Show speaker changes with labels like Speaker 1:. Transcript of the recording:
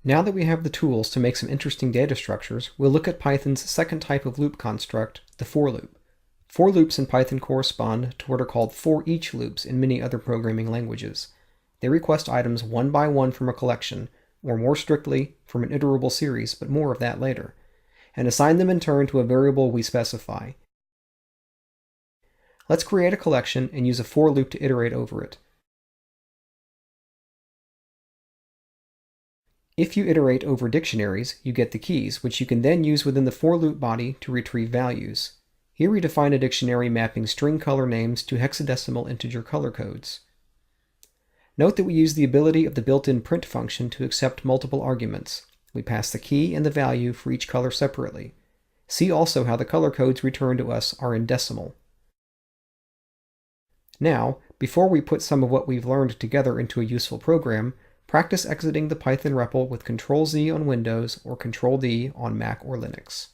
Speaker 1: Now that we have the tools to make some interesting data structures, we'll look at Python's second type of loop construct, the for loop. For loops in Python correspond to what are called for-each loops in many other programming languages. They request items one by one from a collection, or more strictly, from an iterable series, but more of that later, and assign them in turn to a variable we specify. Let's create a collection and use a for loop to iterate over it. If you iterate over dictionaries, you get the keys, which you can then use within the for loop body to retrieve values. Here we define a dictionary mapping string color names to hexadecimal integer color codes. Note that we use the ability of the built-in print function to accept multiple arguments. We pass the key and the value for each color separately. See also how the color codes returned to us are in decimal. Now, before we put some of what we've learned together into a useful program, practice exiting the Python REPL with Ctrl-Z on Windows or Ctrl-D on Mac or Linux.